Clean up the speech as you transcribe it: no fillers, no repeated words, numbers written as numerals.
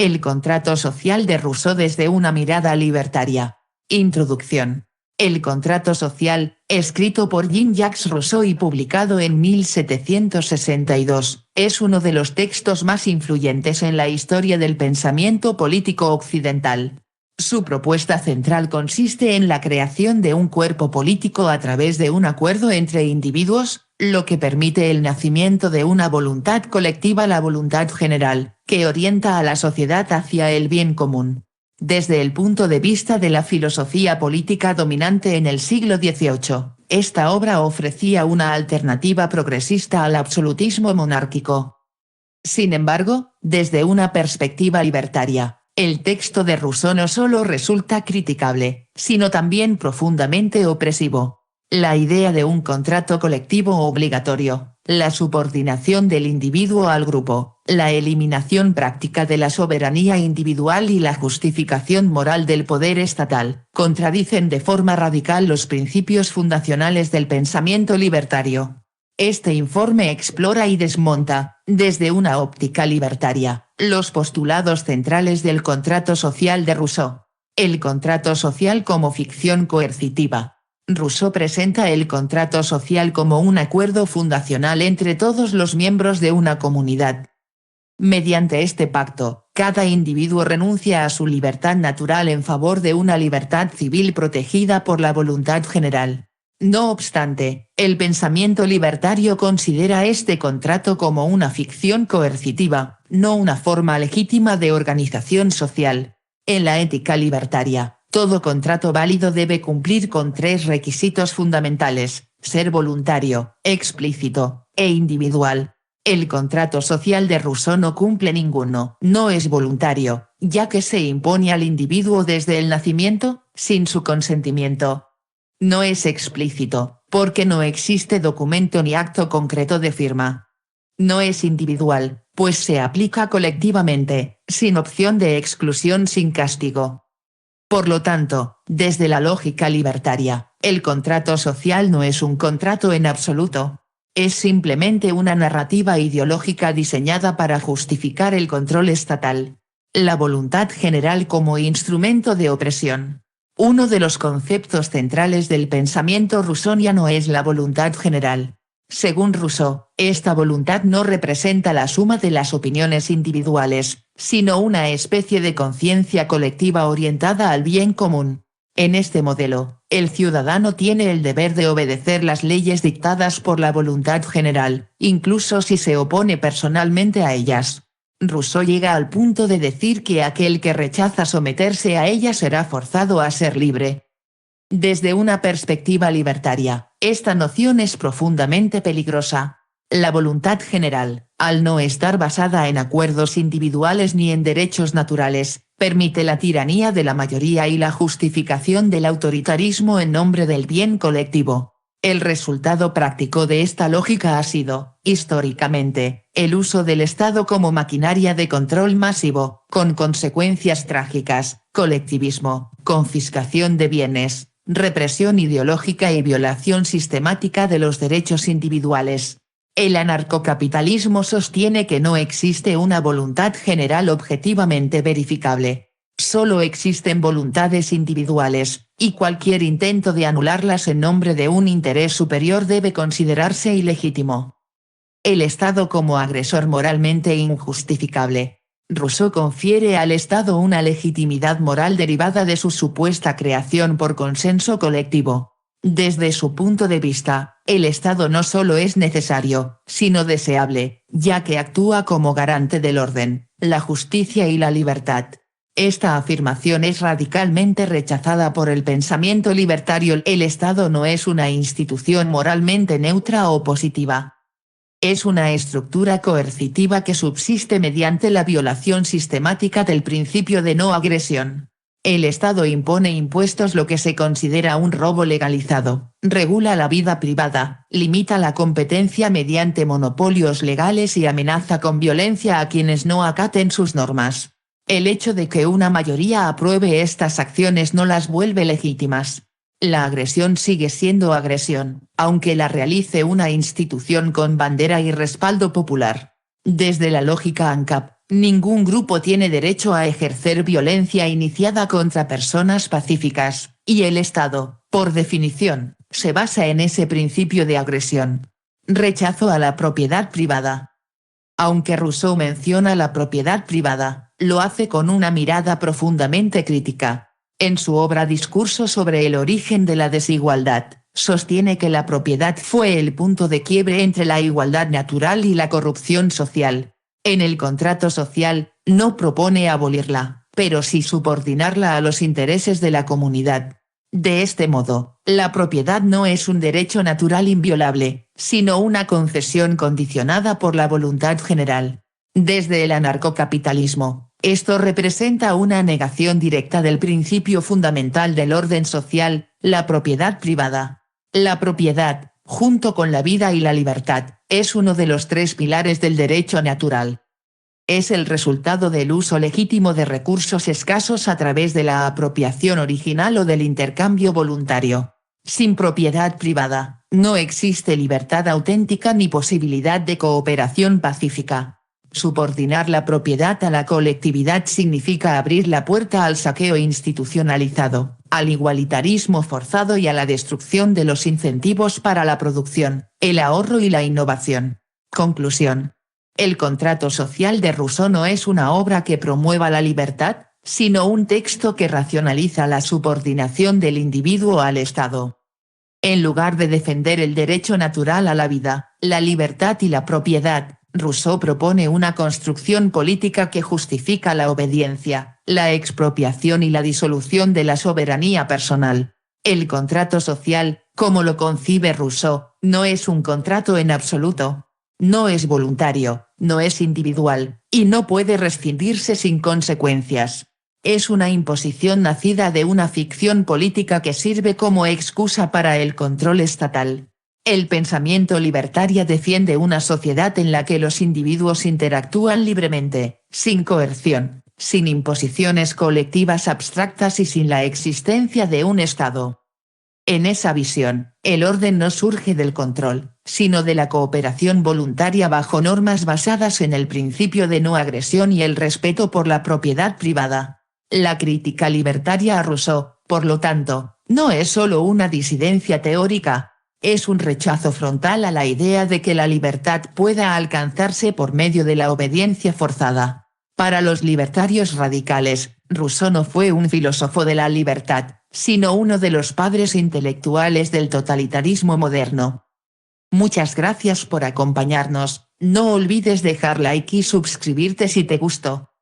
El contrato social de Rousseau desde una mirada libertaria. Introducción. El contrato social, escrito por Jean-Jacques Rousseau y publicado en 1762, es uno de los textos más influyentes en la historia del pensamiento político occidental. Su propuesta central consiste en la creación de un cuerpo político a través de un acuerdo entre individuos, lo que permite el nacimiento de una voluntad colectiva, la voluntad general, que orienta a la sociedad hacia el bien común. Desde el punto de vista de la filosofía política dominante en el siglo XVIII, esta obra ofrecía una alternativa progresista al absolutismo monárquico. Sin embargo, desde una perspectiva libertaria, el texto de Rousseau no solo resulta criticable, sino también profundamente opresivo. La idea de un contrato colectivo obligatorio, la subordinación del individuo al grupo, la eliminación práctica de la soberanía individual y la justificación moral del poder estatal, contradicen de forma radical los principios fundacionales del pensamiento libertario. Este informe explora y desmonta, desde una óptica libertaria, los postulados centrales del contrato social de Rousseau. El contrato social como ficción coercitiva. Rousseau presenta el contrato social como un acuerdo fundacional entre todos los miembros de una comunidad. Mediante este pacto, cada individuo renuncia a su libertad natural en favor de una libertad civil protegida por la voluntad general. No obstante, el pensamiento libertario considera este contrato como una ficción coercitiva, no una forma legítima de organización social. En la ética libertaria, todo contrato válido debe cumplir con tres requisitos fundamentales: ser voluntario, explícito, e individual. El contrato social de Rousseau no cumple ninguno. No es voluntario, ya que se impone al individuo desde el nacimiento, sin su consentimiento. No es explícito, porque no existe documento ni acto concreto de firma. No es individual, pues se aplica colectivamente, sin opción de exclusión, sin castigo. Por lo tanto, desde la lógica libertaria, el contrato social no es un contrato en absoluto. Es simplemente una narrativa ideológica diseñada para justificar el control estatal. La voluntad general como instrumento de opresión. Uno de los conceptos centrales del pensamiento rousseauiano es la voluntad general. Según Rousseau, esta voluntad no representa la suma de las opiniones individuales, sino una especie de conciencia colectiva orientada al bien común. En este modelo, el ciudadano tiene el deber de obedecer las leyes dictadas por la voluntad general, incluso si se opone personalmente a ellas. Rousseau llega al punto de decir que aquel que rechaza someterse a ellas será forzado a ser libre. Desde una perspectiva libertaria, esta noción es profundamente peligrosa. La voluntad general, al no estar basada en acuerdos individuales ni en derechos naturales, permite la tiranía de la mayoría y la justificación del autoritarismo en nombre del bien colectivo. El resultado práctico de esta lógica ha sido, históricamente, el uso del Estado como maquinaria de control masivo, con consecuencias trágicas: colectivismo, confiscación de bienes, represión ideológica y violación sistemática de los derechos individuales. El anarcocapitalismo sostiene que no existe una voluntad general objetivamente verificable. Solo existen voluntades individuales, y cualquier intento de anularlas en nombre de un interés superior debe considerarse ilegítimo. El Estado como agresor moralmente injustificable. Rousseau confiere al Estado una legitimidad moral derivada de su supuesta creación por consenso colectivo. Desde su punto de vista, el Estado no solo es necesario, sino deseable, ya que actúa como garante del orden, la justicia y la libertad. Esta afirmación es radicalmente rechazada por el pensamiento libertario. El Estado no es una institución moralmente neutra o positiva. Es una estructura coercitiva que subsiste mediante la violación sistemática del principio de no agresión. El Estado impone impuestos, lo que se considera un robo legalizado, regula la vida privada, limita la competencia mediante monopolios legales y amenaza con violencia a quienes no acaten sus normas. El hecho de que una mayoría apruebe estas acciones no las vuelve legítimas. La agresión sigue siendo agresión, aunque la realice una institución con bandera y respaldo popular. Desde la lógica ANCAP, Ningún grupo tiene derecho a ejercer violencia iniciada contra personas pacíficas, y el Estado, por definición, se basa en ese principio de agresión. Rechazo a la propiedad privada. Aunque Rousseau menciona la propiedad privada, lo hace con una mirada profundamente crítica. En su obra Discurso sobre el origen de la desigualdad, sostiene que la propiedad fue el punto de quiebre entre la igualdad natural y la corrupción social. En el contrato social, no propone abolirla, pero sí subordinarla a los intereses de la comunidad. De este modo, la propiedad no es un derecho natural inviolable, sino una concesión condicionada por la voluntad general. Desde el anarcocapitalismo, esto representa una negación directa del principio fundamental del orden social, la propiedad privada. La propiedad, junto con la vida y la libertad, es uno de los tres pilares del derecho natural. Es el resultado del uso legítimo de recursos escasos a través de la apropiación original o del intercambio voluntario. Sin propiedad privada, no existe libertad auténtica ni posibilidad de cooperación pacífica. Subordinar la propiedad a la colectividad significa abrir la puerta al saqueo institucionalizado, al igualitarismo forzado y a la destrucción de los incentivos para la producción, el ahorro y la innovación. Conclusión. El contrato social de Rousseau no es una obra que promueva la libertad, sino un texto que racionaliza la subordinación del individuo al Estado. En lugar de defender el derecho natural a la vida, la libertad y la propiedad, Rousseau propone una construcción política que justifica la obediencia, la expropiación y la disolución de la soberanía personal. El contrato social, como lo concibe Rousseau, no es un contrato en absoluto. No es voluntario, no es individual, y no puede rescindirse sin consecuencias. Es una imposición nacida de una ficción política que sirve como excusa para el control estatal. El pensamiento libertario defiende una sociedad en la que los individuos interactúan libremente, sin coerción, sin imposiciones colectivas abstractas y sin la existencia de un Estado. En esa visión, el orden no surge del control, sino de la cooperación voluntaria bajo normas basadas en el principio de no agresión y el respeto por la propiedad privada. La crítica libertaria a Rousseau, por lo tanto, no es solo una disidencia teórica, es un rechazo frontal a la idea de que la libertad pueda alcanzarse por medio de la obediencia forzada. Para los libertarios radicales, Rousseau no fue un filósofo de la libertad, sino uno de los padres intelectuales del totalitarismo moderno. Muchas gracias por acompañarnos, no olvides dejar like y suscribirte si te gustó.